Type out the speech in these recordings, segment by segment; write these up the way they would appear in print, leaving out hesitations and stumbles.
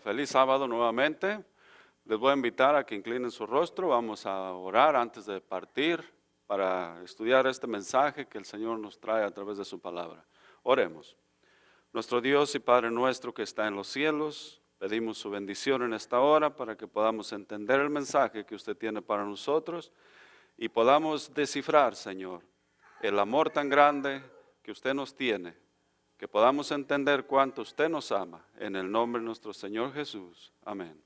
Feliz sábado nuevamente. Les voy a invitar a que inclinen su rostro. Vamos a orar antes de partir para estudiar este mensaje que el Señor nos trae a través de su palabra. Oremos. Nuestro Dios y Padre nuestro que está en los cielos, pedimos su bendición en esta hora para que podamos entender el mensaje que usted tiene para nosotros y podamos descifrar, Señor, el amor tan grande que usted nos tiene, que podamos entender cuánto usted nos ama, en el nombre de nuestro Señor Jesús. Amén.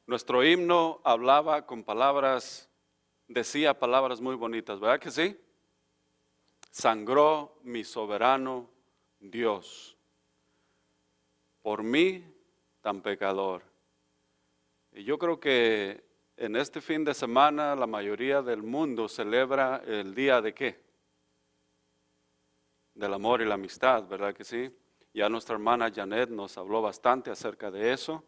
Nuestro himno hablaba con palabras, decía palabras muy bonitas, ¿verdad que sí? Sangró mi soberano Dios, por mí tan pecador. Y yo creo que en este fin de semana la mayoría del mundo celebra el día de ¿qué? Del amor y la amistad, ¿verdad que sí? Ya nuestra hermana Janet nos habló bastante acerca de eso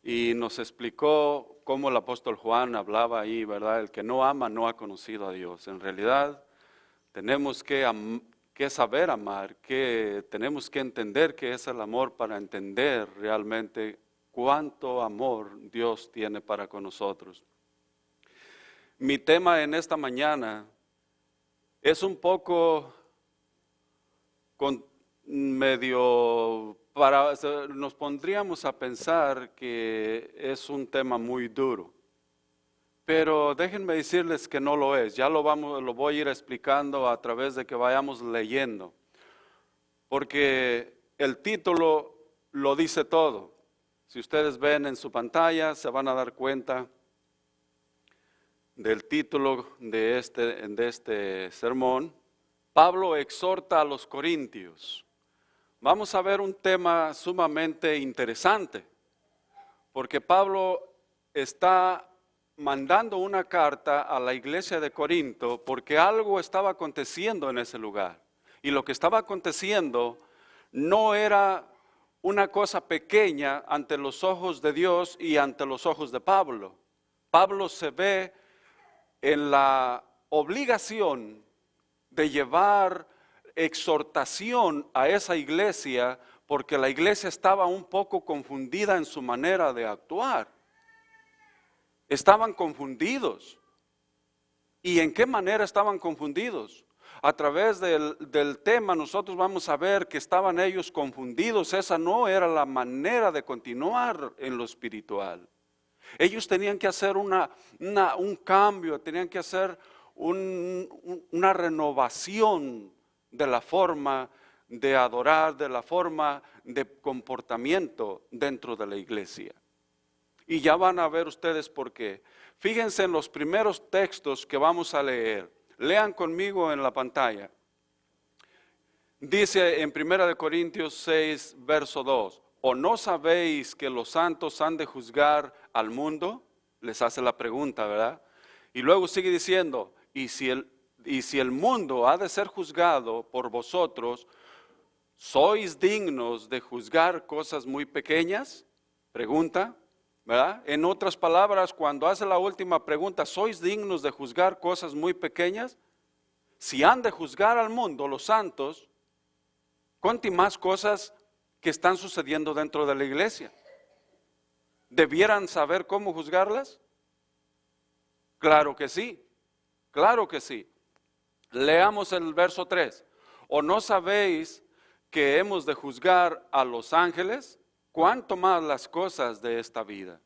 y nos explicó cómo el apóstol Juan hablaba ahí, ¿verdad? El que no ama no ha conocido a Dios. En realidad tenemos que saber amar, que tenemos que entender qué es el amor para entender realmente cuánto amor Dios tiene para con nosotros. Mi tema en esta mañana es un poco nos pondríamos a pensar que es un tema muy duro, pero déjenme decirles que no lo es. Ya lo voy a ir explicando a través de que vayamos leyendo, porque el título lo dice todo. Si ustedes ven en su pantalla, se van a dar cuenta del título de este sermón. Pablo exhorta a los corintios. Vamos a ver un tema sumamente interesante, porque Pablo está mandando una carta a la iglesia de Corinto porque algo estaba aconteciendo en ese lugar. Y lo que estaba aconteciendo no era una cosa pequeña ante los ojos de Dios y ante los ojos de Pablo. Pablo se ve en la obligación de llevar exhortación a esa iglesia porque la iglesia estaba un poco confundida en su manera de actuar. Estaban confundidos. ¿Y en qué manera estaban confundidos? A través del tema nosotros vamos a ver que estaban ellos confundidos. Esa no era la manera de continuar en lo espiritual. Ellos tenían que hacer un cambio, tenían que hacer una renovación de la forma de adorar, de la forma de comportamiento dentro de la iglesia. Y ya van a ver ustedes por qué. Fíjense en los primeros textos que vamos a leer. Lean conmigo en la pantalla. Dice en 1 Corintios 6, verso 2. ¿O no sabéis que los santos han de juzgar al mundo? Les hace la pregunta, ¿verdad? Y luego sigue diciendo, y si el mundo ha de ser juzgado por vosotros, ¿sois dignos de juzgar cosas muy pequeñas? Pregunta, ¿verdad? En otras palabras, cuando hace la última pregunta, ¿sois dignos de juzgar cosas muy pequeñas? Si han de juzgar al mundo, los santos, ¿cuántas más cosas que están sucediendo dentro de la iglesia? ¿Debieran saber cómo juzgarlas? Claro que sí, claro que sí. Leamos el verso 3. ¿O no sabéis que hemos de juzgar a los ángeles? ¿Cuánto más las cosas de esta vida?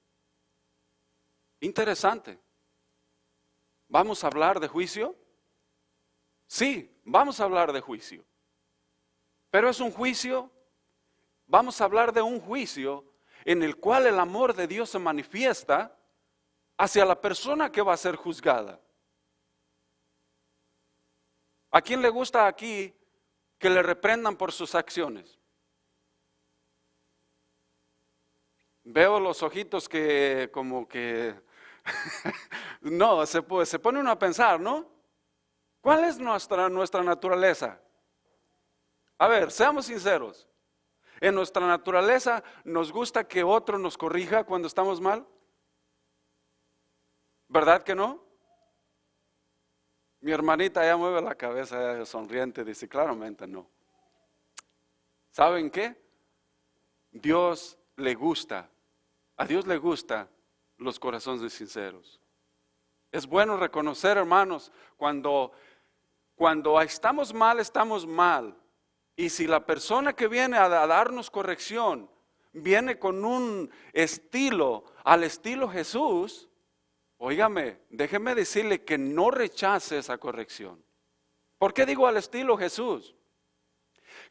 Interesante. ¿Vamos a hablar de juicio? Sí, vamos a hablar de juicio. Pero es un juicio, vamos a hablar de un juicio en el cual el amor de Dios se manifiesta hacia la persona que va a ser juzgada. ¿A quién le gusta aquí que le reprendan por sus acciones? Veo los ojitos que como que no, se pone uno a pensar, ¿no? ¿Cuál es nuestra naturaleza? A ver, seamos sinceros. En nuestra naturaleza nos gusta que otro nos corrija cuando estamos mal. ¿Verdad que no? Mi hermanita ya mueve la cabeza sonriente, dice claramente no. ¿Saben qué? Dios le gusta, a Dios le gusta los corazones sinceros. Es bueno reconocer, hermanos, cuando estamos mal. Y si la persona que viene a darnos corrección viene con un estilo, al estilo Jesús, óigame, déjeme decirle que no rechace esa corrección. ¿Por qué digo al estilo Jesús?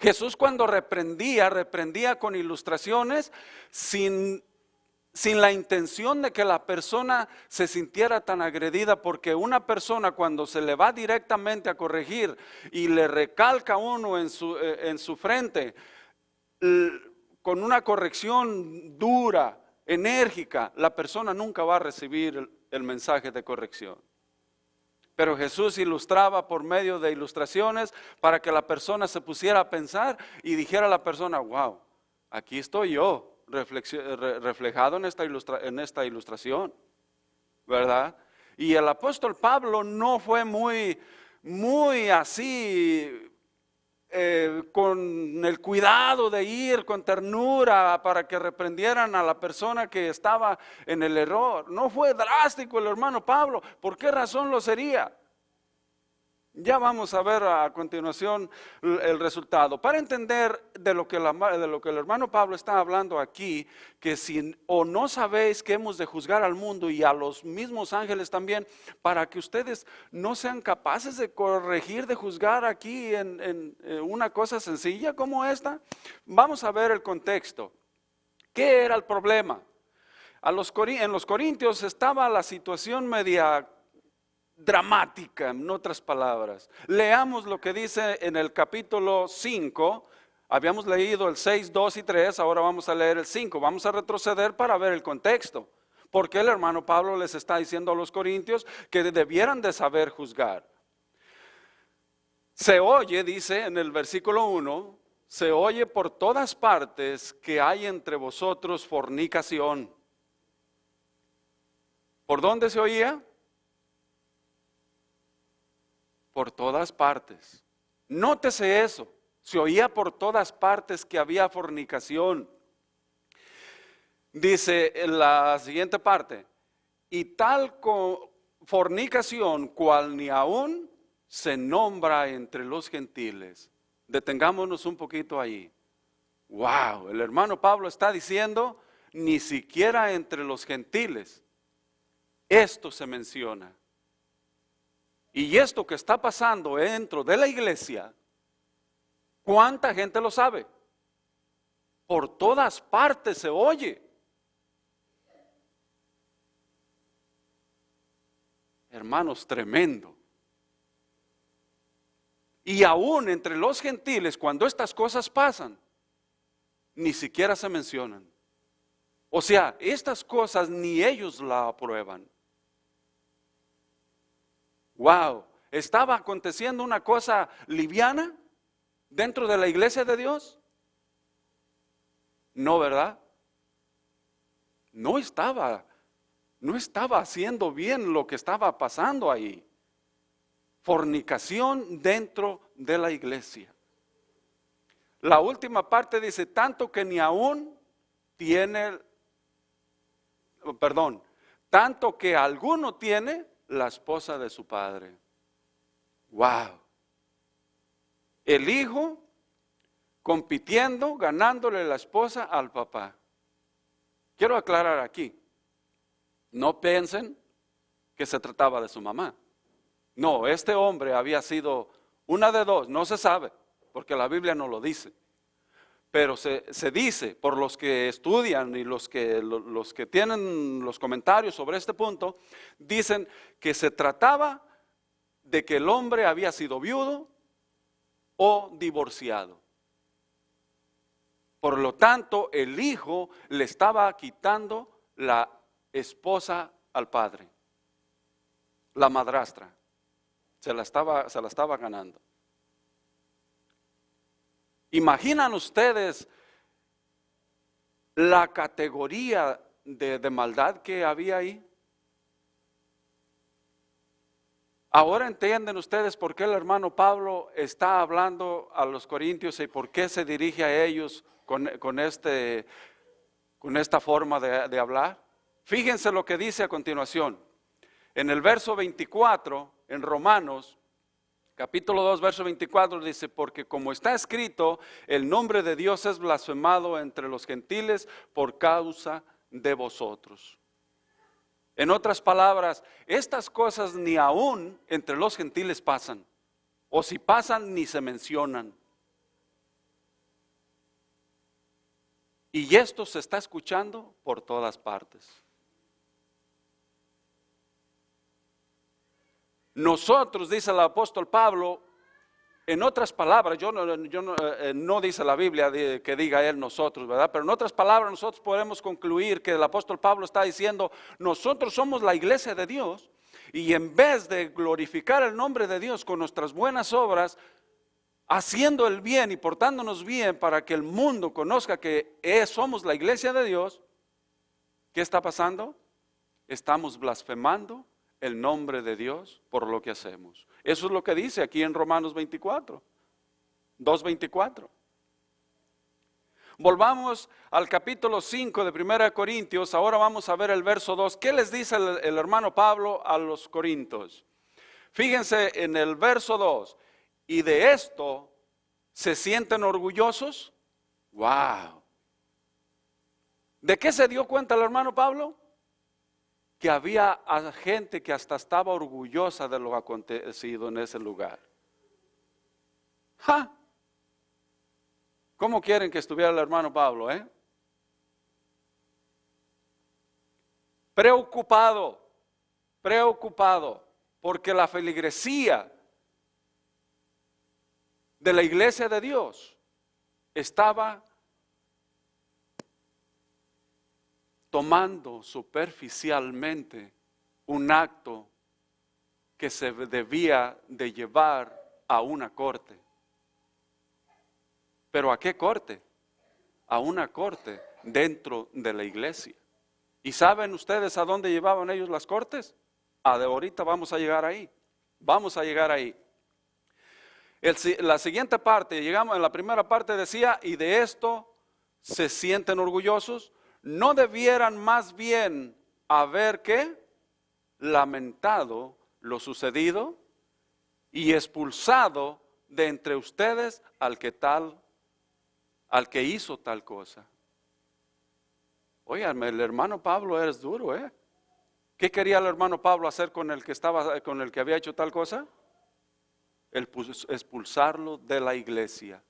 Jesús cuando reprendía con ilustraciones sin la intención de que la persona se sintiera tan agredida, porque una persona cuando se le va directamente a corregir y le recalca uno en su frente con una corrección dura, enérgica, la persona nunca va a recibir el mensaje de corrección. Pero Jesús ilustraba por medio de ilustraciones para que la persona se pusiera a pensar y dijera a la persona, wow, aquí estoy yo reflejado en esta ilustración, ¿verdad? Y el apóstol Pablo no fue muy así, con el cuidado de ir con ternura para que reprendieran a la persona que estaba en el error. No fue drástico el hermano Pablo. ¿Por qué razón lo sería? Ya vamos a ver a continuación el resultado. Para entender de lo que el hermano Pablo está hablando aquí, que si o no sabéis que hemos de juzgar al mundo y a los mismos ángeles también, para que ustedes no sean capaces de corregir, de juzgar aquí en una cosa sencilla como esta, vamos a ver el contexto. ¿Qué era el problema? En los Corintios estaba la situación media dramática, en otras palabras. Leamos lo que dice en el capítulo 5. Habíamos leído el 6, 2 y 3, ahora vamos a leer el 5. Vamos a retroceder para ver el contexto. Porque el hermano Pablo les está diciendo a los corintios que debieran de saber juzgar. Se oye, dice en el versículo 1, se oye por todas partes que hay entre vosotros fornicación. ¿Por dónde se oía? Por todas partes. Nótese eso, se oía por todas partes que había fornicación. Dice en la siguiente parte, y tal fornicación cual ni aún se nombra entre los gentiles. Detengámonos un poquito ahí. Wow, el hermano Pablo está diciendo, ni siquiera entre los gentiles esto se menciona. Y esto que está pasando dentro de la iglesia, ¿cuánta gente lo sabe? Por todas partes se oye. Hermanos, tremendo. Y aún entre los gentiles, cuando estas cosas pasan, ni siquiera se mencionan. O sea, estas cosas ni ellos la aprueban. Wow, ¿estaba aconteciendo una cosa liviana dentro de la iglesia de Dios? No, ¿verdad? No estaba haciendo bien lo que estaba pasando ahí. Fornicación dentro de la iglesia. La última parte dice, tanto que ni aún tiene, tanto que alguno tiene la esposa de su padre. Wow. El hijo compitiendo, ganándole la esposa al papá. Quiero aclarar aquí, no piensen que se trataba de su mamá. No, este hombre había sido una de dos, no se sabe, porque la Biblia no lo dice. Pero se dice por los que estudian y los que tienen los comentarios sobre este punto, dicen que se trataba de que el hombre había sido viudo o divorciado. Por lo tanto, el hijo le estaba quitando la esposa al padre, la madrastra, se la estaba ganando. ¿Imaginan ustedes la categoría de maldad que había ahí? Ahora entienden ustedes por qué el hermano Pablo está hablando a los corintios y por qué se dirige a ellos con esta forma de hablar. Fíjense lo que dice a continuación. En el verso 24, en Romanos, capítulo 2, verso 24, dice, porque como está escrito, el nombre de Dios es blasfemado entre los gentiles por causa de vosotros. En otras palabras, estas cosas ni aún entre los gentiles pasan, o si pasan ni se mencionan. Y esto se está escuchando por todas partes. Nosotros, dice el apóstol Pablo, en otras palabras, no dice la Biblia que diga él nosotros, ¿verdad? Pero en otras palabras nosotros podemos concluir que el apóstol Pablo está diciendo, nosotros somos la iglesia de Dios y en vez de glorificar el nombre de Dios con nuestras buenas obras, haciendo el bien y portándonos bien para que el mundo conozca que somos la iglesia de Dios, ¿qué está pasando? Estamos blasfemando el nombre de Dios por lo que hacemos. Eso es lo que dice aquí en Romanos 2:24. Volvamos al capítulo 5 de 1 Corintios. Ahora vamos a ver el verso 2. ¿Qué les dice el hermano Pablo a los corintios? Fíjense en el verso 2. Y de esto se sienten orgullosos. ¡Wow! ¿De qué se dio cuenta el hermano Pablo? Que había gente que hasta estaba orgullosa de lo acontecido en ese lugar. ¡Ja! ¿Cómo quieren que estuviera el hermano Pablo, Preocupado, porque la feligresía de la iglesia de Dios estaba tomando superficialmente un acto que se debía de llevar a una corte. ¿Pero a qué corte? A una corte dentro de la iglesia. ¿Y saben ustedes a dónde llevaban ellos las cortes? Ahorita vamos a llegar ahí. La siguiente parte, llegamos en la primera parte decía, y de esto se sienten orgullosos. ¿No debieran más bien haber lamentado lo sucedido y expulsado de entre ustedes al que hizo tal cosa? Óigame, el hermano Pablo es duro, ¿Qué quería el hermano Pablo hacer con el que había hecho tal cosa? Expulsarlo de la iglesia.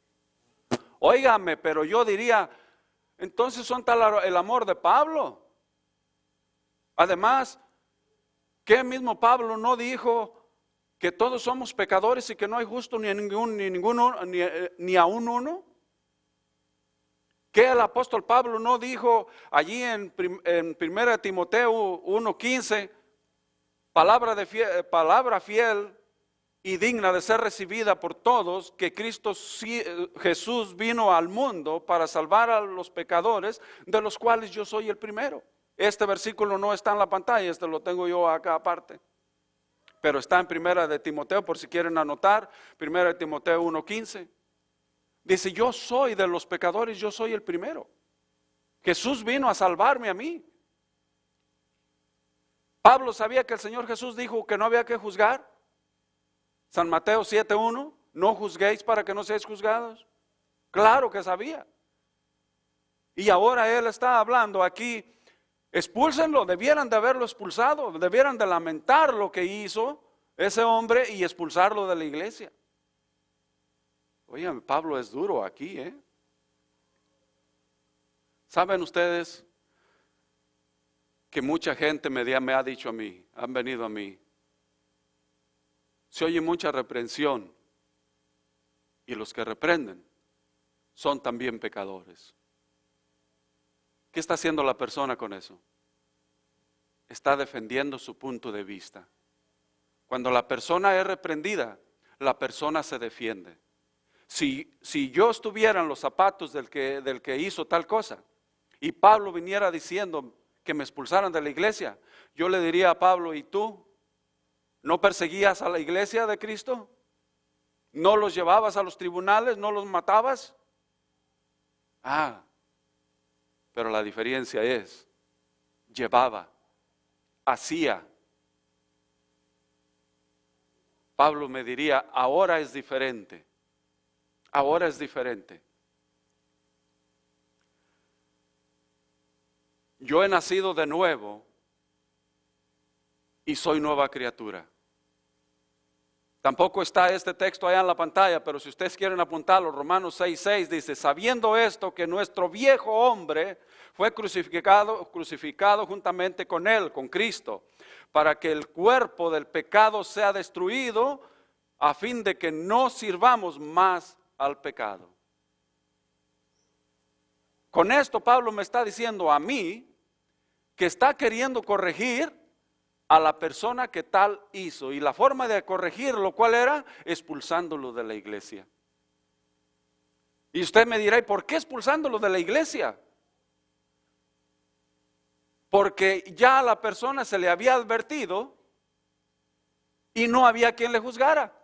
Óigame, pero yo diría, entonces son tal el amor de Pablo. Además, ¿qué mismo Pablo no dijo que todos somos pecadores y que no hay justo ni a un uno? ¿Qué el apóstol Pablo no dijo allí en 1 Timoteo 1:15? Palabra fiel y digna de ser recibida por todos, que Cristo Jesús vino al mundo para salvar a los pecadores, de los cuales yo soy el primero. Este versículo no está en la pantalla, este lo tengo yo acá aparte, pero está en 1 de Timoteo, por si quieren anotar, 1 de Timoteo 1:15. Dice, yo soy de los pecadores, yo soy el primero. Jesús vino a salvarme a mí. Pablo sabía que el Señor Jesús dijo que no había que juzgar. San Mateo 7:1, no juzguéis para que no seáis juzgados. Claro que sabía. Y ahora él está hablando aquí, expúlsenlo, debieran de haberlo expulsado, debieran de lamentar lo que hizo ese hombre y expulsarlo de la iglesia. Oigan, Pablo es duro aquí, ¿Saben ustedes que mucha gente me ha dicho a mí, han venido a mí? Se oye mucha reprensión y los que reprenden son también pecadores. ¿Qué está haciendo la persona con eso? Está defendiendo su punto de vista. Cuando la persona es reprendida, la persona se defiende. Si yo estuviera en los zapatos del que hizo tal cosa y Pablo viniera diciendo que me expulsaran de la iglesia, yo le diría a Pablo, ¿y tú? ¿No perseguías a la iglesia de Cristo? ¿No los llevabas a los tribunales? ¿No los matabas? Pero la diferencia es, llevaba, hacía. Pablo me diría, ahora es diferente. Ahora es diferente. Yo he nacido de nuevo y soy nueva criatura. Tampoco está este texto allá en la pantalla, pero si ustedes quieren apuntarlo, Romanos 6:6 dice, sabiendo esto que nuestro viejo hombre fue crucificado juntamente con él, con Cristo, para que el cuerpo del pecado sea destruido, a fin de que no sirvamos más al pecado. Con esto Pablo me está diciendo a mí que está queriendo corregir a la persona que tal hizo. Y la forma de corregirlo, ¿cuál era? Expulsándolo de la iglesia. Y usted me dirá, ¿y por qué expulsándolo de la iglesia? Porque ya a la persona se le había advertido y no había quien le juzgara.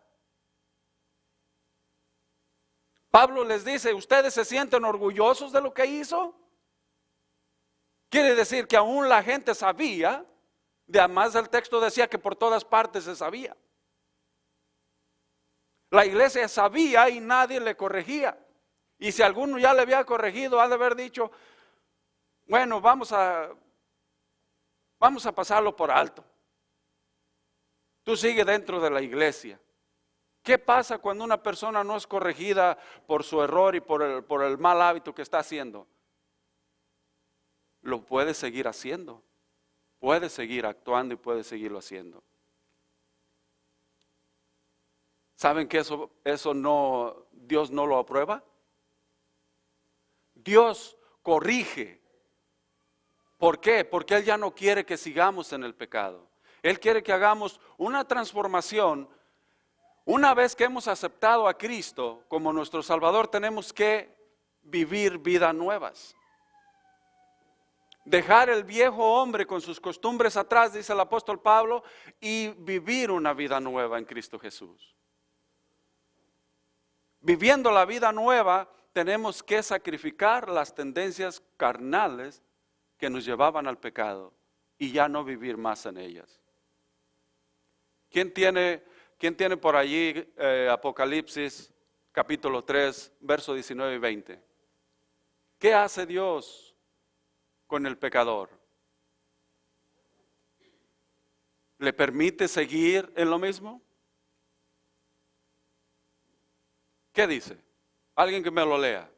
Pablo les dice, ¿ustedes se sienten orgullosos de lo que hizo? Quiere decir que aún la gente sabía. Además el texto decía que por todas partes se sabía. La iglesia sabía y nadie le corregía. Y si alguno ya le había corregido, ha de haber dicho, bueno, vamos a pasarlo por alto. Tú sigue dentro de la iglesia. ¿Qué pasa cuando una persona no es corregida por su error y por el mal hábito que está haciendo? Lo puede seguir haciendo. Puede seguir actuando y puede seguirlo haciendo. ¿Saben que eso no, Dios no lo aprueba? Dios corrige. ¿Por qué? Porque Él ya no quiere que sigamos en el pecado. Él quiere que hagamos una transformación. Una vez que hemos aceptado a Cristo como nuestro Salvador, tenemos que vivir vidas nuevas. Dejar el viejo hombre con sus costumbres atrás, dice el apóstol Pablo, y vivir una vida nueva en Cristo Jesús. Viviendo la vida nueva, tenemos que sacrificar las tendencias carnales que nos llevaban al pecado y ya no vivir más en ellas. ¿Quién tiene por allí Apocalipsis capítulo 3, versos 19 y 20? ¿Qué hace Dios con el pecador? ¿Le permite seguir en lo mismo? ¿Qué dice? Alguien que me lo lea.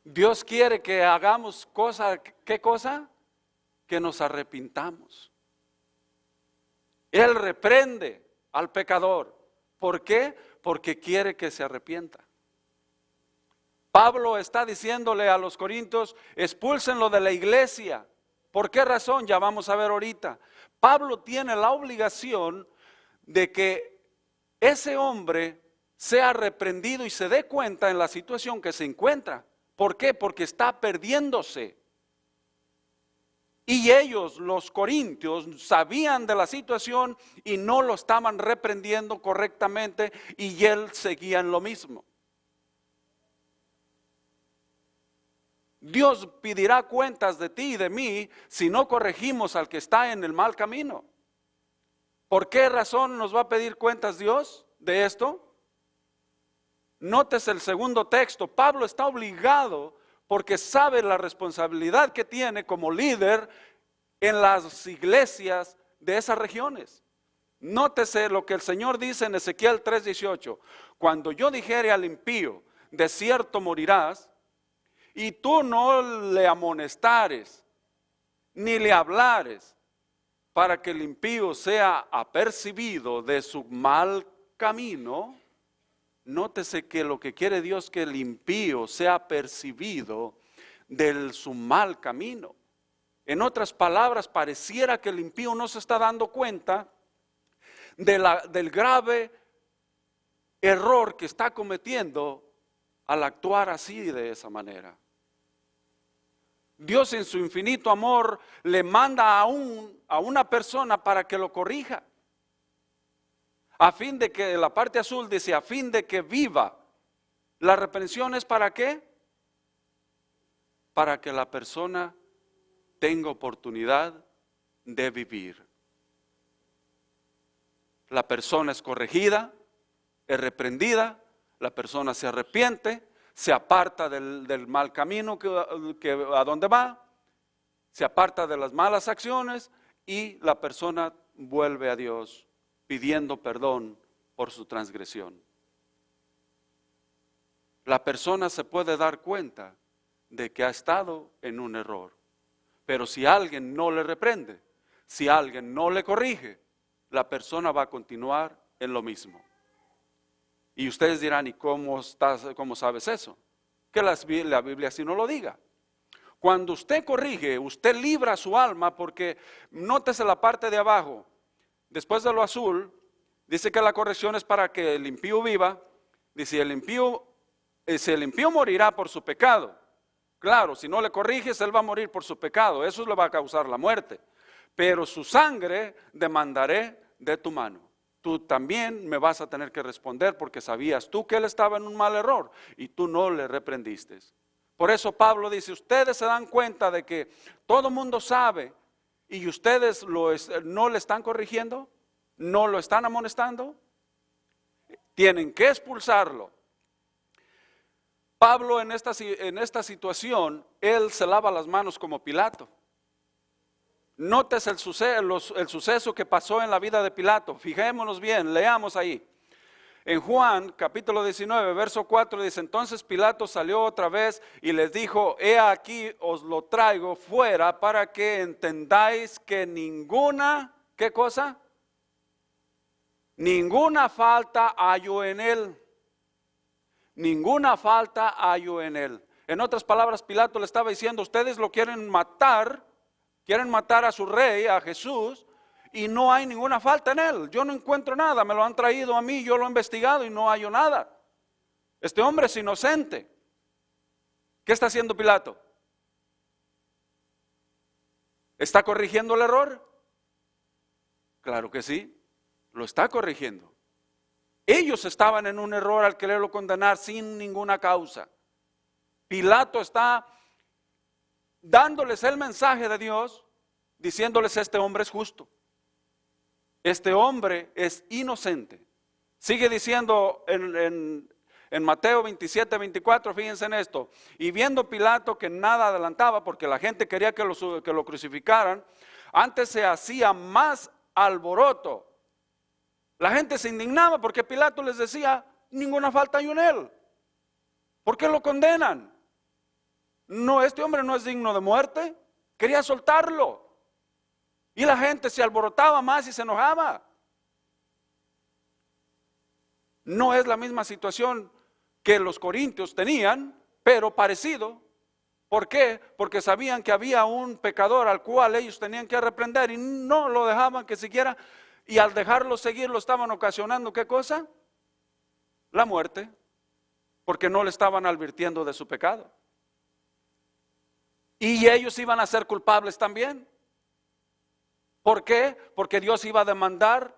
Dios quiere que hagamos cosas, ¿qué cosa? Que nos arrepintamos. Él reprende al pecador. ¿Por qué? Porque quiere que se arrepienta. Pablo está diciéndole a los corintios, expúlsenlo de la iglesia. ¿Por qué razón? Ya vamos a ver ahorita. Pablo tiene la obligación de que ese hombre sea reprendido y se dé cuenta en la situación que se encuentra. ¿Por qué? Porque está perdiéndose. Y ellos, los corintios, sabían de la situación y no lo estaban reprendiendo correctamente y él seguía en lo mismo. Dios pedirá cuentas de ti y de mí si no corregimos al que está en el mal camino. ¿Por qué razón nos va a pedir cuentas Dios de esto? Nótese el segundo texto. Pablo está obligado porque sabe la responsabilidad que tiene como líder en las iglesias de esas regiones. Nótese lo que el Señor dice en Ezequiel 3:18. Cuando yo dijere al impío, de cierto morirás, y tú no le amonestares, ni le hablares, para que el impío sea apercibido de su mal camino. Nótese que lo que quiere Dios es que el impío sea percibido de su mal camino. En otras palabras, pareciera que el impío no se está dando cuenta del grave error que está cometiendo al actuar así de esa manera. Dios en su infinito amor le manda a una persona para que lo corrija. A fin de que, la parte azul dice, a fin de que viva. La reprensión es ¿para qué? Para que la persona tenga oportunidad de vivir. La persona es corregida, es reprendida, la persona se arrepiente, se aparta del mal camino que a donde va, se aparta de las malas acciones y la persona vuelve a Dios pidiendo perdón por su transgresión. La persona se puede dar cuenta de que ha estado en un error, pero si alguien no le reprende, si alguien no le corrige, la persona va a continuar en lo mismo. Y ustedes dirán, ¿y cómo sabes eso? Que la Biblia así no lo diga. Cuando usted corrige, usted libra su alma, porque nótese la parte de abajo, después de lo azul, dice que la corrección es para que el impío viva. Dice, el impío morirá por su pecado. Claro, si no le corriges, él va a morir por su pecado, eso le va a causar la muerte. Pero su sangre demandaré de tu mano. Tú también me vas a tener que responder porque sabías tú que él estaba en un mal error y tú no le reprendiste. Por eso Pablo dice, ustedes se dan cuenta de que todo mundo sabe y ustedes no le están corrigiendo, no lo están amonestando, tienen que expulsarlo. Pablo en esta situación, él se lava las manos como Pilato. Notes el suceso que pasó en la vida de Pilato. Fijémonos bien, leamos ahí. En Juan capítulo 19, verso 4 dice, entonces Pilato salió otra vez y les dijo, he aquí os lo traigo fuera para que entendáis que ninguna, ¿qué cosa? Ninguna falta hallo en él. Ninguna falta hallo en él. En otras palabras, Pilato le estaba diciendo, ustedes lo quieren matar a su rey, a Jesús, y no hay ninguna falta en él. Yo no encuentro nada, me lo han traído a mí, yo lo he investigado y no hallo nada. Este hombre es inocente. ¿Qué está haciendo Pilato? ¿Está corrigiendo el error? Claro que sí, lo está corrigiendo. Ellos estaban en un error al quererlo condenar sin ninguna causa. Pilato está dándoles el mensaje de Dios, diciéndoles este hombre es justo. Este hombre es inocente. Sigue diciendo en Mateo 27, 24, fíjense en esto. Y viendo Pilato que nada adelantaba, porque la gente quería que lo crucificaran, antes se hacía más alboroto. La gente se indignaba porque Pilato les decía, ninguna falta hay en él. ¿Por qué lo condenan? No, este hombre no es digno de muerte. Quería soltarlo. Y la gente se alborotaba más y se enojaba. No es la misma situación que los corintios tenían, pero parecido. ¿Por qué? Porque sabían que había un pecador al cual ellos tenían que reprender y no lo dejaban que siguiera. Y al dejarlo seguir lo estaban ocasionando, ¿qué cosa? La muerte. Porque no le estaban advirtiendo de su pecado. Y ellos iban a ser culpables también. ¿Por qué? Porque Dios iba a demandar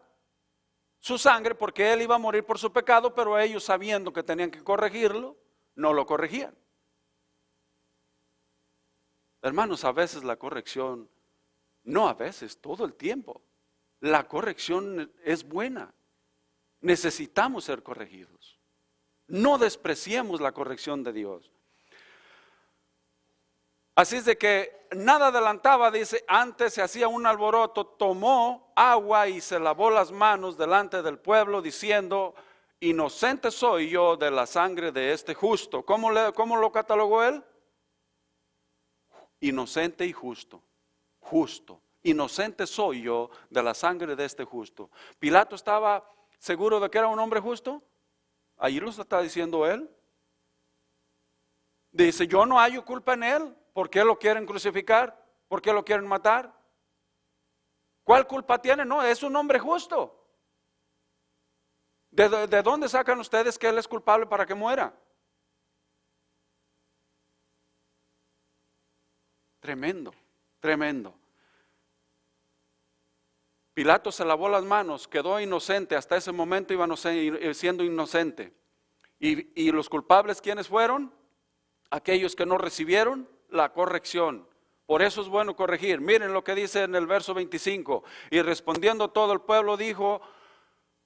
su sangre, porque él iba a morir por su pecado, pero ellos, sabiendo que tenían que corregirlo, no lo corregían. Hermanos, a veces la corrección, no a veces, todo el tiempo, la corrección es buena. Necesitamos ser corregidos. No despreciemos la corrección de Dios. Así es de que nada adelantaba, dice, antes se hacía un alboroto, tomó agua y se lavó las manos delante del pueblo diciendo, inocente soy yo de la sangre de este justo. ¿Cómo lo catalogó él? Inocente y justo, justo. Inocente soy yo de la sangre de este justo. ¿Pilato estaba seguro de que era un hombre justo? Ahí lo está diciendo él. Dice, yo no hallo culpa en él. ¿Por qué lo quieren crucificar? ¿Por qué lo quieren matar? ¿Cuál culpa tiene? No, es un hombre justo. ¿De dónde sacan ustedes que él es culpable para que muera? Tremendo, tremendo. Pilato se lavó las manos, quedó inocente, hasta ese momento iba siendo inocente. ¿Y los culpables quiénes fueron? Aquellos que no recibieron la corrección. Por eso es bueno corregir. Miren lo que dice en el verso 25. Y respondiendo todo el pueblo dijo: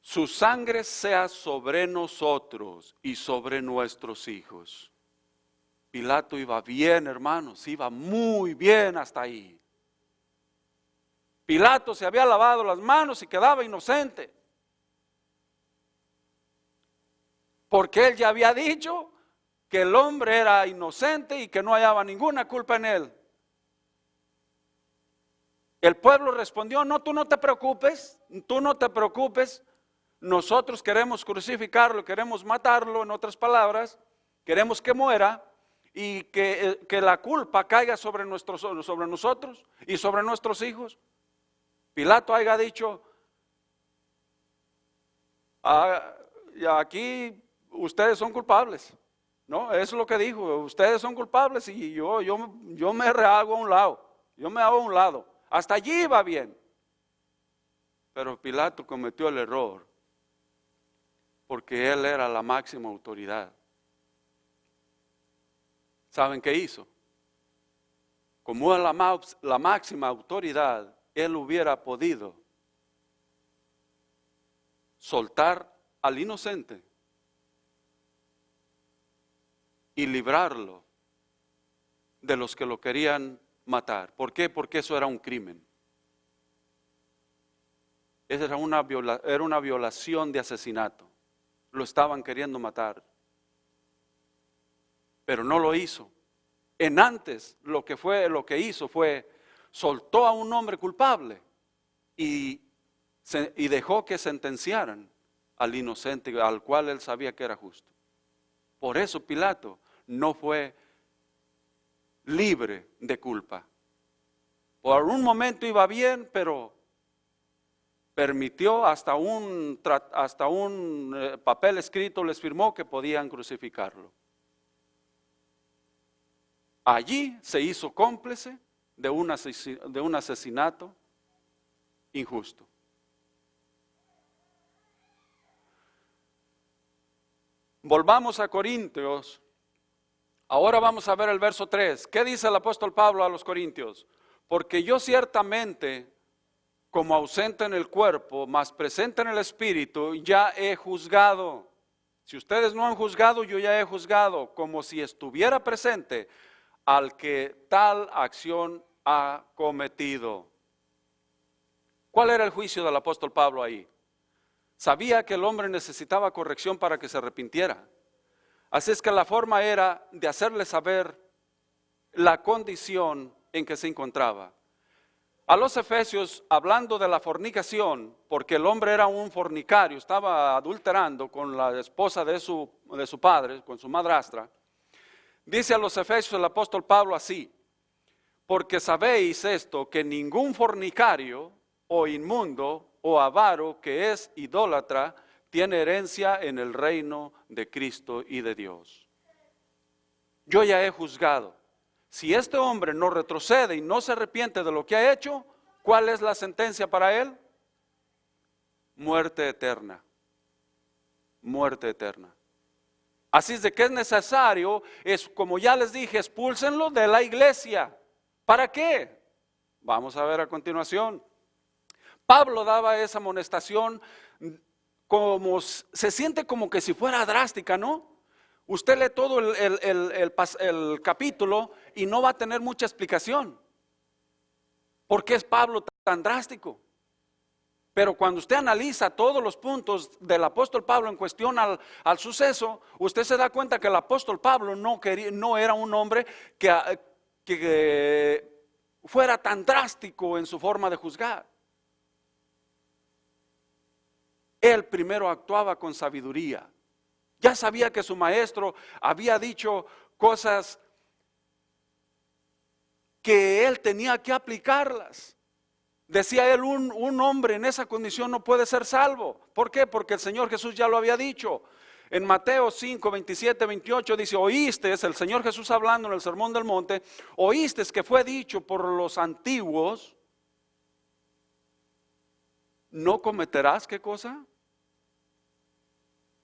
su sangre sea sobre nosotros y sobre nuestros hijos. Pilato iba bien, hermanos, iba muy bien hasta ahí. Pilato se había lavado las manos y quedaba inocente. Porque él ya había dicho que el hombre era inocente y que no hallaba ninguna culpa en él. El pueblo respondió: no, tú no te preocupes, nosotros queremos crucificarlo, queremos matarlo, en otras palabras, queremos que muera y que la culpa caiga sobre nosotros y sobre nuestros hijos. Pilato haya dicho: aquí ustedes son culpables. No, eso es lo que dijo: ustedes son culpables y yo me hago a un lado, Hasta allí iba bien. Pero Pilato cometió el error porque él era la máxima autoridad. ¿Saben qué hizo? Como es la máxima autoridad, él hubiera podido soltar al inocente y librarlo de los que lo querían matar. ¿Por qué? Porque eso era un crimen. Esa era una violación de asesinato. Lo estaban queriendo matar. Pero no lo hizo. Lo que hizo fue soltó a un hombre culpable y dejó que sentenciaran al inocente, al cual él sabía que era justo. Por eso Pilato no fue libre de culpa. Por un momento iba bien, pero permitió hasta un papel escrito les firmó que podían crucificarlo. Allí se hizo cómplice de un asesinato injusto. Volvamos a Corintios. Ahora vamos a ver el verso 3. ¿Qué dice el apóstol Pablo a los Corintios? Porque yo ciertamente, como ausente en el cuerpo, mas presente en el espíritu, ya he juzgado. Si ustedes no han juzgado, yo ya he juzgado, como si estuviera presente al que tal acción ha cometido. ¿Cuál era el juicio del apóstol Pablo ahí? Sabía que el hombre necesitaba corrección para que se arrepintiera. Así es que la forma era de hacerle saber la condición en que se encontraba. A los efesios, hablando de la fornicación, porque el hombre era un fornicario, estaba adulterando con la esposa de su padre, con su madrastra, dice a los efesios el apóstol Pablo así: porque sabéis esto, que ningún fornicario o inmundo o avaro que es idólatra tiene herencia en el reino de Cristo y de Dios. Yo ya he juzgado. Si este hombre no retrocede y no se arrepiente de lo que ha hecho, ¿cuál es la sentencia para él? Muerte eterna. Muerte eterna. Así es de que es necesario, como ya les dije, expúlsenlo de la iglesia. ¿Para qué? Vamos a ver a continuación. Pablo daba esa amonestación como se siente como que si fuera drástica, ¿no? Usted lee todo el capítulo y no va a tener mucha explicación. ¿Por qué es Pablo tan drástico? Pero cuando usted analiza todos los puntos del apóstol Pablo en cuestión al suceso, usted se da cuenta que el apóstol Pablo no era un hombre que fuera tan drástico en su forma de juzgar. Él primero actuaba con sabiduría. Ya sabía que su maestro había dicho cosas que él tenía que aplicarlas. Decía él, un hombre en esa condición no puede ser salvo. ¿Por qué? Porque el Señor Jesús ya lo había dicho. En Mateo 5, 27, 28 dice, oíste, es el Señor Jesús hablando en el Sermón del Monte, oíste que fue dicho por los antiguos, no cometerás, ¿qué cosa?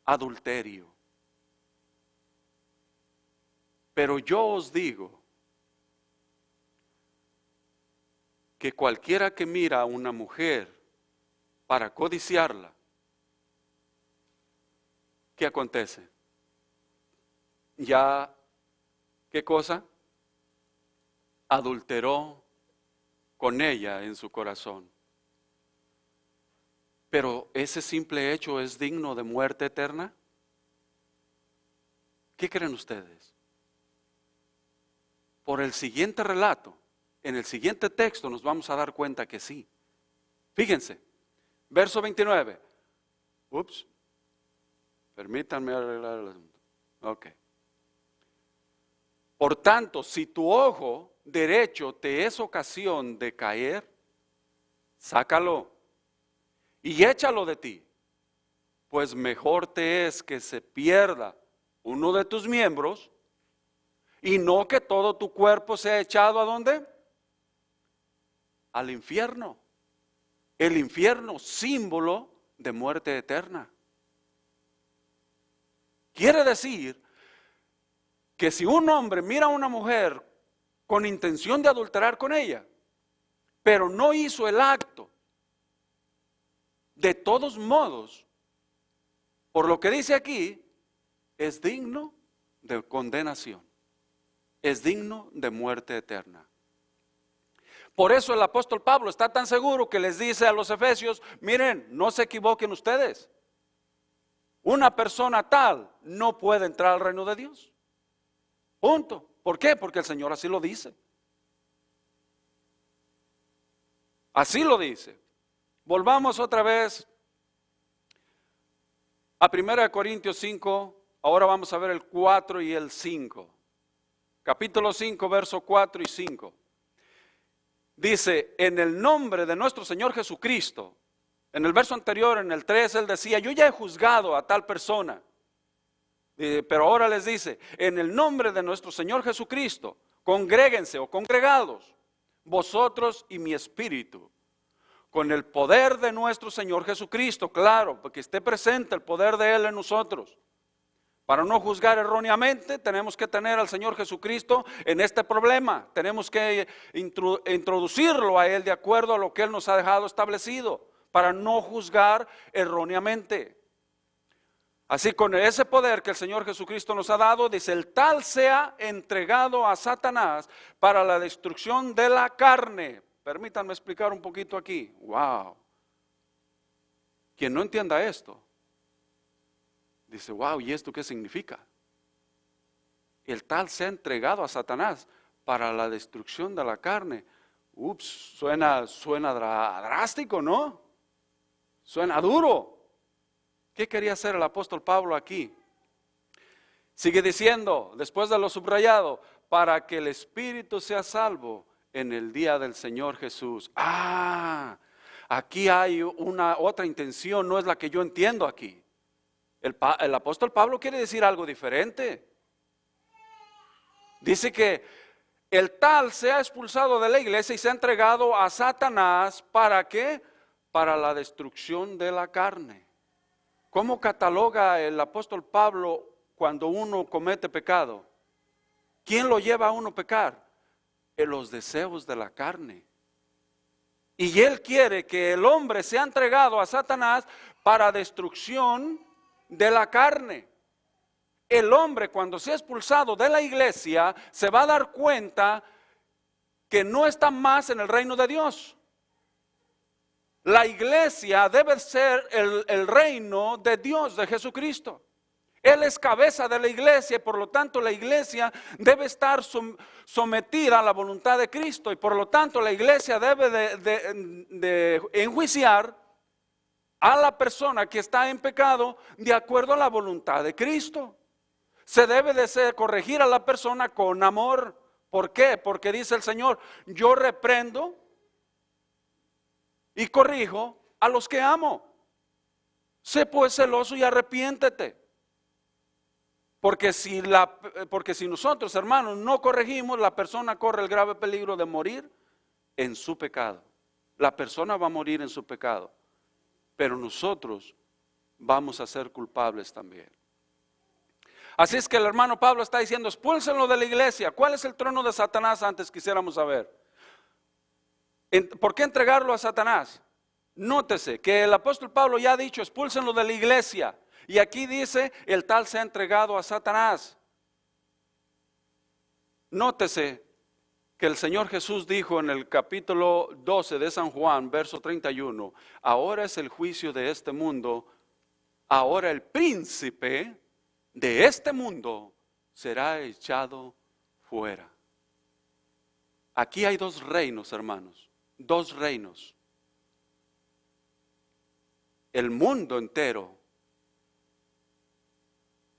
Adulterio. Pero yo os digo que cualquiera que mira a una mujer para codiciarla, ¿qué acontece? Ya, ¿qué cosa? Adulteró con ella en su corazón. Pero ese simple hecho es digno de muerte eterna. ¿Qué creen ustedes? Por el siguiente relato, en el siguiente texto nos vamos a dar cuenta que sí. Fíjense, verso 29. Permítanme arreglar el asunto. Ok. Por tanto, si tu ojo derecho te es ocasión de caer, sácalo y échalo de ti, pues mejor te es que se pierda uno de tus miembros y no que todo tu cuerpo sea echado ¿a dónde? Al infierno. El infierno, símbolo de muerte eterna. Quiere decir que si un hombre mira a una mujer con intención de adulterar con ella, pero no hizo el acto, de todos modos, por lo que dice aquí, es digno de condenación, es digno de muerte eterna. Por eso el apóstol Pablo está tan seguro que les dice a los efesios, miren, no se equivoquen ustedes. Una persona tal no puede entrar al reino de Dios. Punto. ¿Por qué? Porque el Señor así lo dice. Así lo dice. Volvamos otra vez a 1 Corintios 5. Ahora vamos a ver el 4 y el 5. Capítulo 5, verso 4 y 5. Dice, en el nombre de nuestro Señor Jesucristo. En el verso anterior, en el 3, él decía, yo ya he juzgado a tal persona. Pero ahora les dice, en el nombre de nuestro Señor Jesucristo, congréguense o congregados, vosotros y mi espíritu, con el poder de nuestro Señor Jesucristo, claro, porque esté presente el poder de Él en nosotros. Para no juzgar erróneamente, tenemos que tener al Señor Jesucristo en este problema. Tenemos que introducirlo a Él de acuerdo a lo que Él nos ha dejado establecido, para no juzgar erróneamente. Así, con ese poder que el Señor Jesucristo nos ha dado, dice, el tal sea entregado a Satanás para la destrucción de la carne. Permítanme explicar un poquito aquí. Wow. Quien no entienda esto, dice, wow, ¿y esto qué significa? El tal sea entregado a Satanás para la destrucción de la carne. Suena drástico, ¿no? Suena duro. ¿Qué quería hacer el apóstol Pablo aquí? Sigue diciendo, después de lo subrayado, para que el espíritu sea salvo en el día del Señor Jesús. Aquí hay una otra intención, no es la que yo entiendo aquí. El apóstol Pablo quiere decir algo diferente. Dice que el tal sea expulsado de la iglesia y sea entregado a Satanás. ¿Para qué? Para la destrucción de la carne. ¿Cómo cataloga el apóstol Pablo cuando uno comete pecado? ¿Quién lo lleva a uno a pecar? En los deseos de la carne. Y él quiere que el hombre sea entregado a Satanás para destrucción de la carne. El hombre, cuando sea expulsado de la iglesia, se va a dar cuenta que no está más en el reino de Dios. La iglesia debe ser el reino de Dios, de Jesucristo. Él es cabeza de la iglesia y por lo tanto la iglesia debe estar sometida a la voluntad de Cristo. Y por lo tanto la iglesia debe de enjuiciar a la persona que está en pecado de acuerdo a la voluntad de Cristo. Se debe de corregir a la persona con amor. ¿Por qué? Porque dice el Señor, yo reprendo y corrijo a los que amo. Sé pues celoso y arrepiéntete. Porque si nosotros, hermanos, no corregimos, la persona corre el grave peligro de morir en su pecado. La persona va a morir en su pecado, pero nosotros vamos a ser culpables también. Así es que el hermano Pablo está diciendo, expúlsenlo de la iglesia. ¿Cuál es el trono de Satanás? Antes quisiéramos saber. ¿Por qué entregarlo a Satanás? Nótese que el apóstol Pablo ya ha dicho, expúlsenlo de la iglesia. Y aquí dice, el tal se ha entregado a Satanás. Nótese que el Señor Jesús dijo en el capítulo 12 de San Juan, verso 31, ahora es el juicio de este mundo, ahora el príncipe de este mundo será echado fuera. Aquí hay dos reinos, hermanos, dos reinos. El mundo entero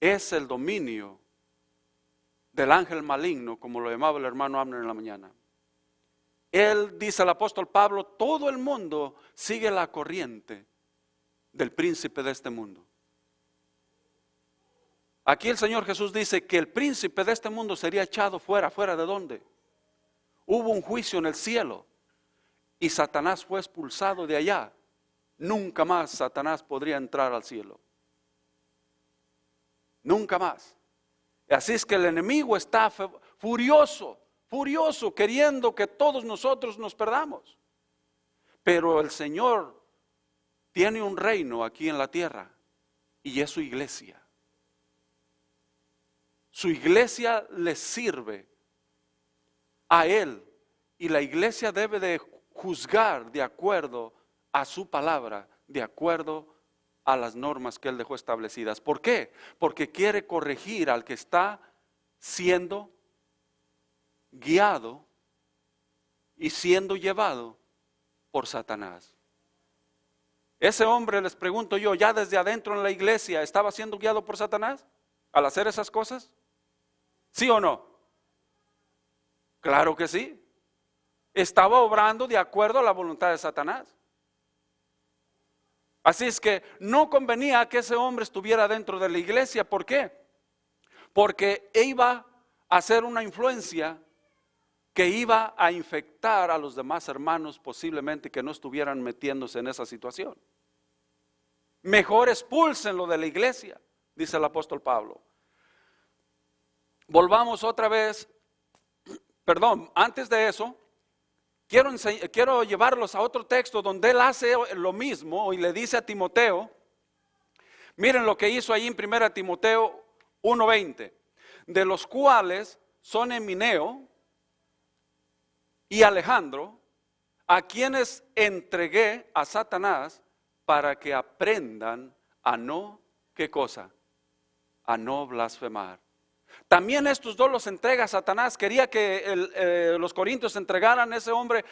es el dominio del ángel maligno, como lo llamaba el hermano Abner en la mañana. Él, dice el apóstol Pablo, todo el mundo sigue la corriente del príncipe de este mundo. Aquí el Señor Jesús dice que el príncipe de este mundo sería echado fuera. ¿Fuera de dónde? Hubo un juicio en el cielo y Satanás fue expulsado de allá. Nunca más Satanás podría entrar al cielo. Nunca más. Así es que el enemigo está furioso, queriendo que todos nosotros nos perdamos. Pero el Señor tiene un reino aquí en la tierra y es su iglesia. Su iglesia le sirve a Él y la iglesia debe de juzgar de acuerdo a su palabra, de acuerdo a las normas que Él dejó establecidas. ¿Por qué? Porque quiere corregir al que está siendo guiado y siendo llevado por Satanás. Ese hombre, les pregunto yo, ya desde adentro en la iglesia, ¿estaba siendo guiado por Satanás al hacer esas cosas? ¿Sí o no? Claro que sí. Estaba obrando de acuerdo a la voluntad de Satanás. Así es que no convenía que ese hombre estuviera dentro de la iglesia. ¿Por qué? Porque iba a ser una influencia que iba a infectar a los demás hermanos, posiblemente que no estuvieran metiéndose en esa situación. Mejor expúlsenlo de la iglesia, dice el apóstol Pablo. Volvamos otra vez, antes de eso, quiero llevarlos a otro texto donde él hace lo mismo y le dice a Timoteo, miren lo que hizo ahí en 1 Timoteo 1:20, de los cuales son Emineo y Alejandro, a quienes entregué a Satanás para que aprendan a no, ¿qué cosa? A no blasfemar. También estos dos los entrega a Satanás. Quería que los corintios entregaran a ese hombre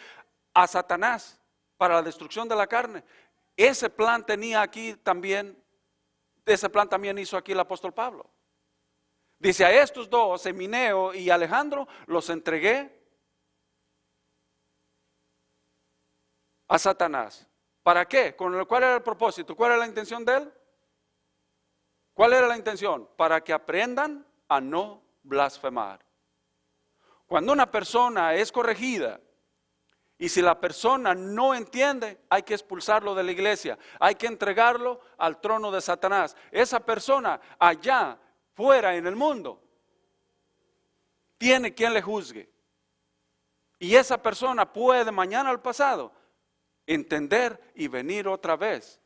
a Satanás para la destrucción de la carne. Ese plan también hizo aquí el apóstol Pablo. Dice, a estos dos, Emineo y Alejandro, los entregué a Satanás. ¿Para qué? ¿Cuál era el propósito? ¿Cuál era la intención de él? ¿Cuál era la intención? Para que aprendan a no blasfemar. Cuando una persona es corregida y si la persona no entiende, hay que expulsarlo de la iglesia, hay que entregarlo al trono de Satanás. Esa persona allá fuera en el mundo tiene quien le juzgue. Y esa persona puede mañana al pasado entender y venir otra vez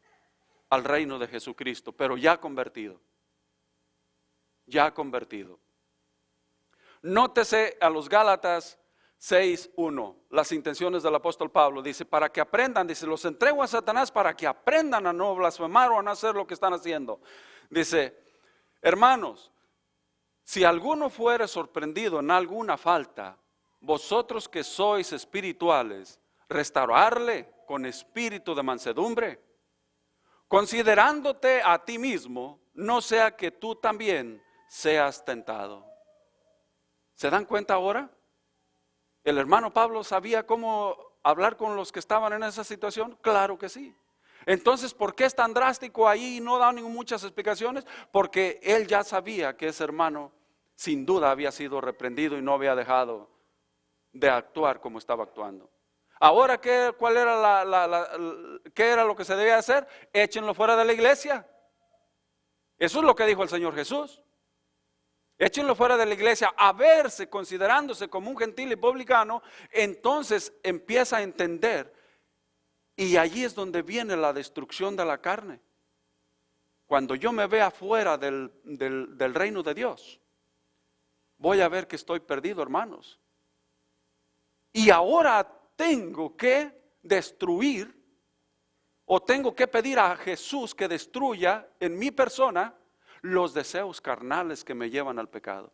al reino de Jesucristo, pero ya convertido. Ya convertido. Nótese a los Gálatas 6:1, las intenciones del apóstol Pablo. Dice, para que aprendan, dice, los entrego a Satanás para que aprendan a no blasfemar o a no hacer lo que están haciendo. Dice, hermanos, si alguno fuere sorprendido en alguna falta, vosotros que sois espirituales, restaurarle con espíritu de mansedumbre, considerándote a ti mismo, no sea que tú también seas tentado. ¿Se dan cuenta ahora? ¿El hermano Pablo sabía cómo hablar con los que estaban en esa situación? Claro que sí. Entonces, ¿por qué es tan drástico ahí y no da muchas explicaciones? Porque él ya sabía que ese hermano sin duda había sido reprendido y no había dejado de actuar como estaba actuando. Ahora, ¿cuál era qué era lo que se debía hacer? Échenlo fuera de la iglesia. Eso es lo que dijo el Señor Jesús. Échenlo fuera de la iglesia. A verse, considerándose como un gentil y publicano, entonces empieza a entender. Y allí es donde viene la destrucción de la carne. Cuando yo me vea fuera del reino de Dios, voy a ver que estoy perdido, hermanos. Y ahora tengo que destruir, o tengo que pedir a Jesús que destruya en mi persona los deseos carnales que me llevan al pecado.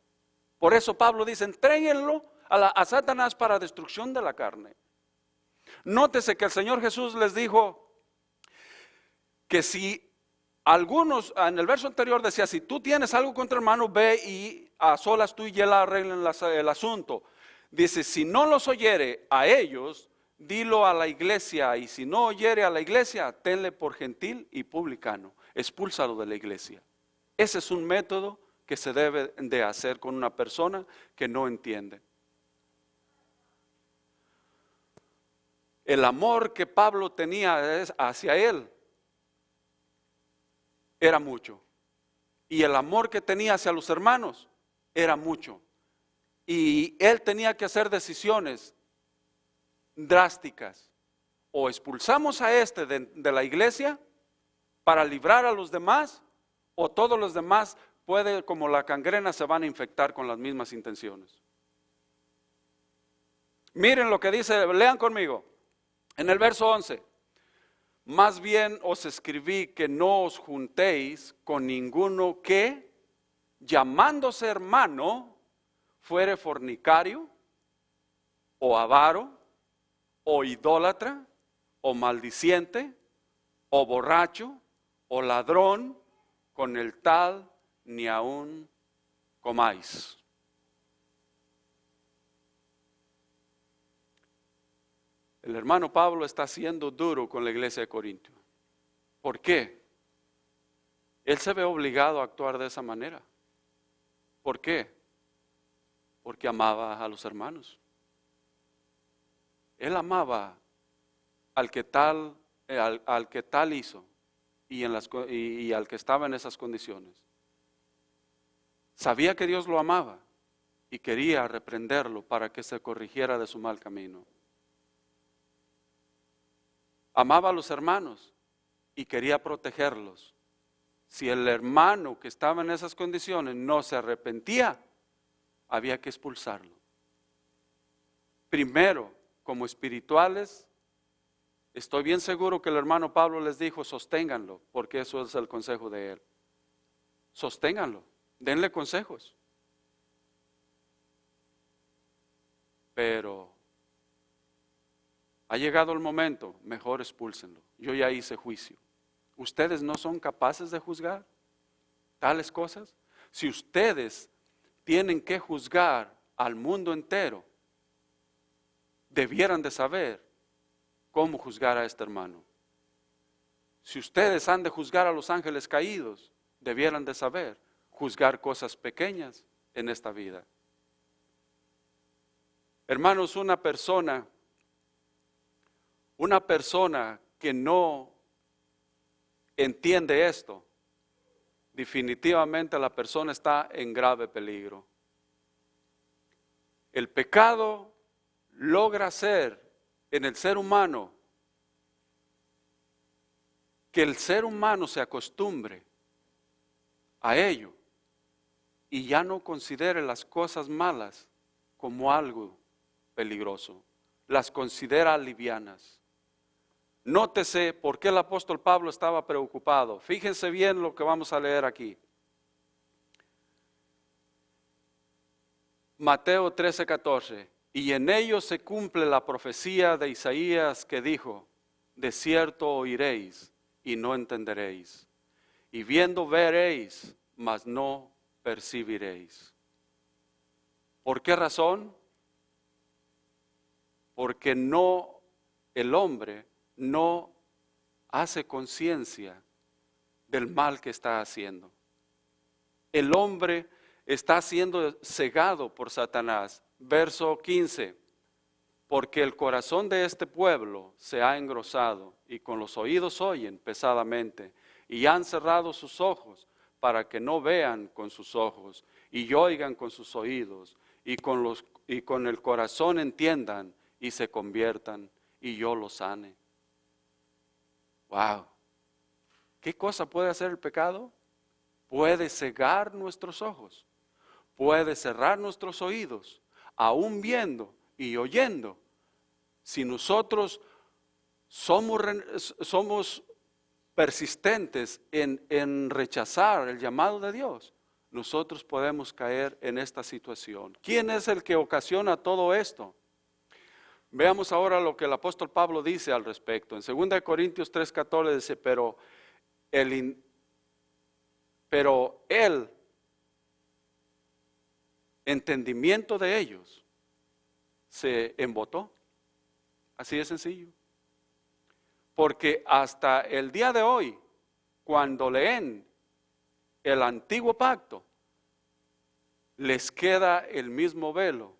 Por eso Pablo dice, entréguenlo a Satanás para destrucción de la carne. Nótese que el Señor Jesús les dijo que si algunos, en el verso anterior decía, si tú tienes algo contra hermano, ve y a solas tú y él arreglen el asunto. Dice, si no los oyere a ellos, dilo a la iglesia, y si no oyere a la iglesia, tenle por gentil y publicano, expúlsalo de la iglesia. Ese es un método que se debe de hacer con una persona que no entiende. El amor que Pablo tenía hacia él era mucho. Y el amor que tenía hacia los hermanos era mucho. Y él tenía que hacer decisiones drásticas. O expulsamos a este de la iglesia para librar a los demás, o todos los demás como la gangrena se van a infectar con las mismas intenciones. Miren lo que dice, lean conmigo, en el verso 11. Más bien os escribí que no os juntéis con ninguno que, llamándose hermano, fuere fornicario, o avaro, o idólatra, o maldiciente, o borracho, o ladrón, con el tal ni aun comáis. El hermano Pablo está siendo duro con la iglesia de Corinto. ¿Por qué? Él se ve obligado a actuar de esa manera. ¿Por qué? Porque amaba a los hermanos. Él amaba al que tal hizo y al que estaba en esas condiciones. Sabía que Dios lo amaba y quería reprenderlo para que se corrigiera de su mal camino. Amaba a los hermanos y quería protegerlos. Si el hermano que estaba en esas condiciones no se arrepentía, había que expulsarlo. Primero, como espirituales, estoy bien seguro que el hermano Pablo les dijo, sosténganlo, porque eso es el consejo de él. Sosténganlo, denle consejos. Pero ha llegado el momento, mejor expúlsenlo. Yo ya hice juicio. ¿Ustedes no son capaces de juzgar tales cosas? Si ustedes tienen que juzgar al mundo entero, debieran de saber cómo juzgar a este hermano. Si ustedes han de juzgar a los ángeles caídos, debieran de saber juzgar cosas pequeñas en esta vida. Hermanos, una persona que no entiende esto, definitivamente la persona está en grave peligro. El pecado logra hacer en el ser humano que el ser humano se acostumbre a ello y ya no considere las cosas malas como algo peligroso, las considera livianas. Nótese por qué el apóstol Pablo estaba preocupado. Fíjense bien lo que vamos a leer aquí. Mateo 13:14. Y en ellos se cumple la profecía de Isaías que dijo, de cierto oiréis y no entenderéis, y viendo veréis, mas no percibiréis. ¿Por qué razón? porque el hombre no hace conciencia del mal que está haciendo. El hombre está siendo cegado por Satanás. Verso 15, porque el corazón de este pueblo se ha engrosado y con los oídos oyen pesadamente y han cerrado sus ojos para que no vean con sus ojos y oigan con sus oídos y con el corazón entiendan y se conviertan y yo los sane. Wow. ¿Qué cosa puede hacer el pecado? Puede cegar nuestros ojos, puede cerrar nuestros oídos, aún viendo y oyendo. Si nosotros somos persistentes en rechazar el llamado de Dios, nosotros podemos caer en esta situación. ¿Quién es el que ocasiona todo esto? Veamos ahora lo que el apóstol Pablo dice al respecto. En 2 Corintios 3:14 dice, pero el entendimiento de ellos se embotó. Así de sencillo. Porque hasta el día de hoy, cuando leen el antiguo pacto, les queda el mismo velo,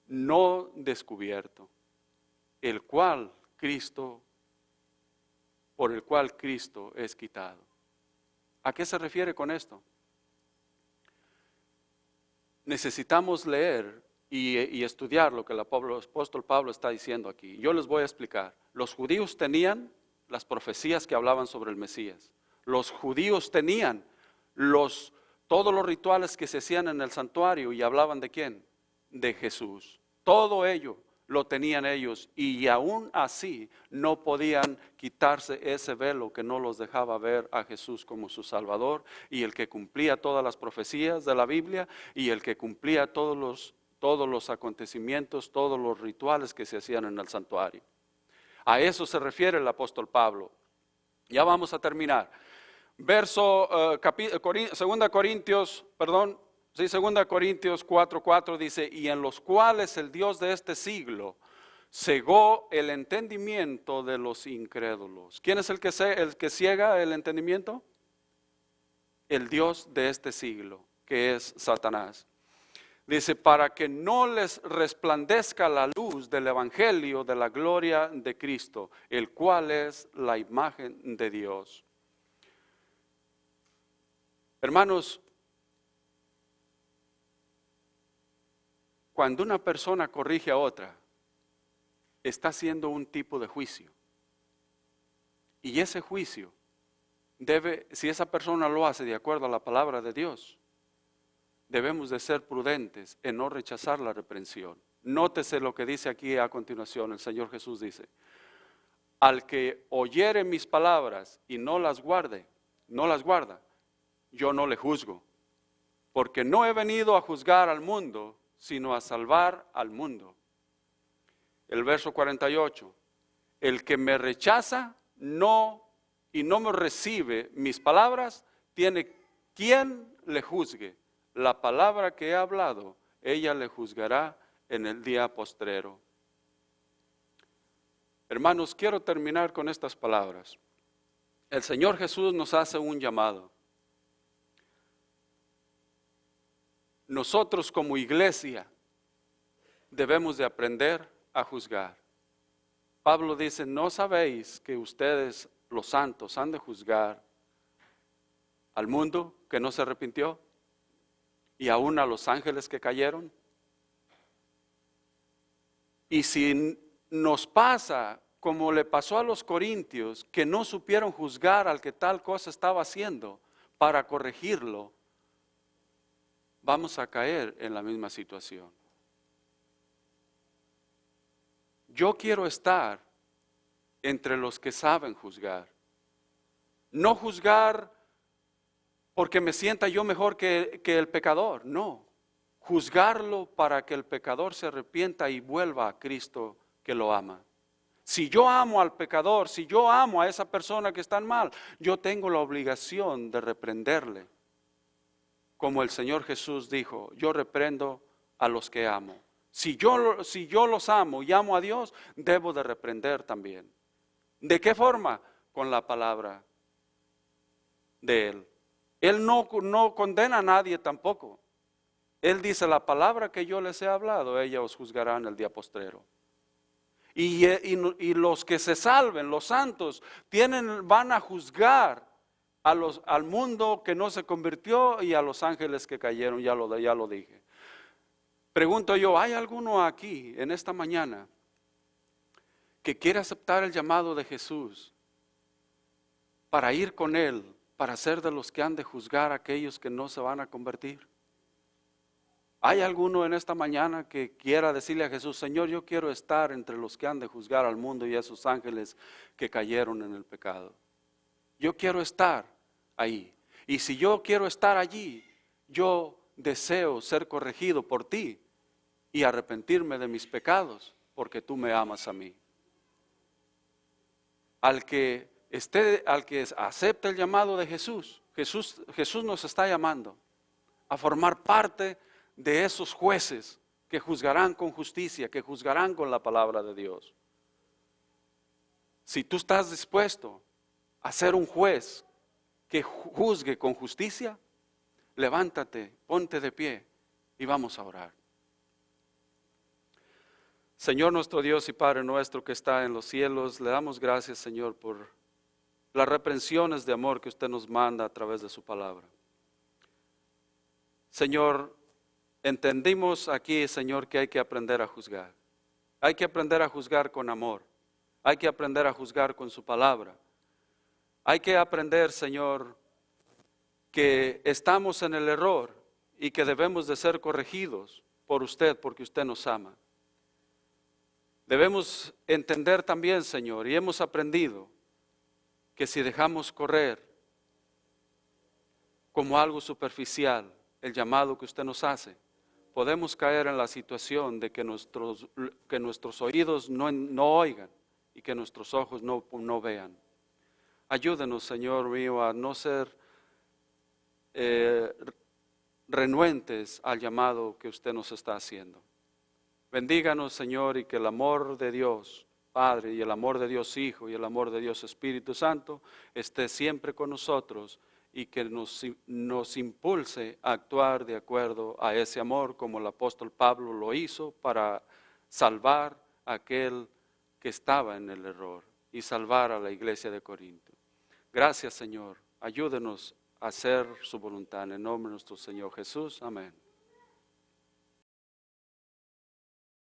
no descubierto, por el cual Cristo es quitado. ¿A qué se refiere con esto? Necesitamos leer y estudiar lo que el apóstol Pablo está diciendo aquí. Yo les voy a explicar. Los judíos tenían las profecías que hablaban sobre el Mesías. Los judíos tenían todos los rituales que se hacían en el santuario y hablaban ¿de quién? De Jesús. Todo ello lo tenían ellos y aún así no podían quitarse ese velo que no los dejaba ver a Jesús como su Salvador y el que cumplía todas las profecías de la Biblia y el que cumplía todos los acontecimientos, todos los rituales que se hacían en el santuario. A eso se refiere el apóstol Pablo. Ya vamos a terminar. 2 Corintios 4:4 dice, y en los cuales el Dios de este siglo cegó el entendimiento de los incrédulos. ¿Quién es el que ciega el entendimiento? El Dios de este siglo, que es Satanás. Dice, para que no les resplandezca la luz del evangelio de la gloria de Cristo, el cual es la imagen de Dios. Hermanos, cuando una persona corrige a otra, está haciendo un tipo de juicio. Y ese juicio si esa persona lo hace de acuerdo a la palabra de Dios, debemos de ser prudentes en no rechazar la reprensión. Nótese lo que dice aquí a continuación, el Señor Jesús dice, al que oyere mis palabras y no las guarda, yo no le juzgo, porque no he venido a juzgar al mundo, sino a salvar al mundo. El verso 48, el que me rechaza y no me recibe mis palabras, tiene quien le juzgue. La palabra que he hablado, ella le juzgará en el día postrero. Hermanos, quiero terminar con estas palabras. El Señor Jesús nos hace un llamado. Nosotros como iglesia debemos de aprender a juzgar. Pablo dice, ¿no sabéis que ustedes, los santos, han de juzgar al mundo que no se arrepintió? Y aún a los ángeles que cayeron. Y si nos pasa como le pasó a los corintios, que no supieron juzgar al que tal cosa estaba haciendo para corregirlo, vamos a caer en la misma situación. Yo quiero estar entre los que saben juzgar. No juzgar porque me sienta yo mejor que el pecador, no. Juzgarlo para que el pecador se arrepienta y vuelva a Cristo que lo ama. Si yo amo al pecador, si yo amo a esa persona que está mal, yo tengo la obligación de reprenderle. Como el Señor Jesús dijo, yo reprendo a los que amo. Si yo los amo y amo a Dios, debo de reprender también. ¿De qué forma? Con la palabra de Él. Él no condena a nadie tampoco. Él dice, la palabra que yo les he hablado, ella os juzgará en el día postrero. Y los que se salven, los santos, van a juzgar al mundo que no se convirtió y a los ángeles que cayeron, ya lo dije. Pregunto yo, ¿hay alguno aquí en esta mañana que quiere aceptar el llamado de Jesús para ir con Él, para ser de los que han de juzgar a aquellos que no se van a convertir? ¿Hay alguno en esta mañana que quiera decirle a Jesús, Señor, yo quiero estar entre los que han de juzgar al mundo y a esos ángeles que cayeron en el pecado? Yo quiero estar ahí. Y si yo quiero estar allí, yo deseo ser corregido por ti y arrepentirme de mis pecados, porque tú me amas a mí. Al que acepte el llamado de Jesús, Jesús nos está llamando a formar parte de esos jueces que juzgarán con justicia, que juzgarán con la palabra de Dios. Si tú estás dispuesto a ser un juez que juzgue con justicia, levántate, ponte de pie y vamos a orar. Señor nuestro Dios y Padre nuestro que está en los cielos, le damos gracias, Señor, por las reprensiones de amor que usted nos manda a través de su palabra. Señor, entendimos aquí, Señor, que hay que aprender a juzgar. Hay que aprender a juzgar con amor. Hay que aprender a juzgar con su palabra. Hay que aprender, Señor, que estamos en el error y que debemos de ser corregidos por usted, porque usted nos ama. Debemos entender también, Señor, y hemos aprendido que si dejamos correr como algo superficial el llamado que usted nos hace, podemos caer en la situación de que nuestros oídos no oigan y que nuestros ojos no vean. Ayúdenos, Señor mío, a no ser renuentes al llamado que usted nos está haciendo. Bendíganos, Señor, y que el amor de Dios Padre y el amor de Dios Hijo y el amor de Dios Espíritu Santo esté siempre con nosotros y que nos impulse a actuar de acuerdo a ese amor, como el apóstol Pablo lo hizo para salvar a aquel que estaba en el error y salvar a la iglesia de Corinto. Gracias, Señor. Ayúdenos a hacer su voluntad. En el nombre de nuestro Señor Jesús. Amén.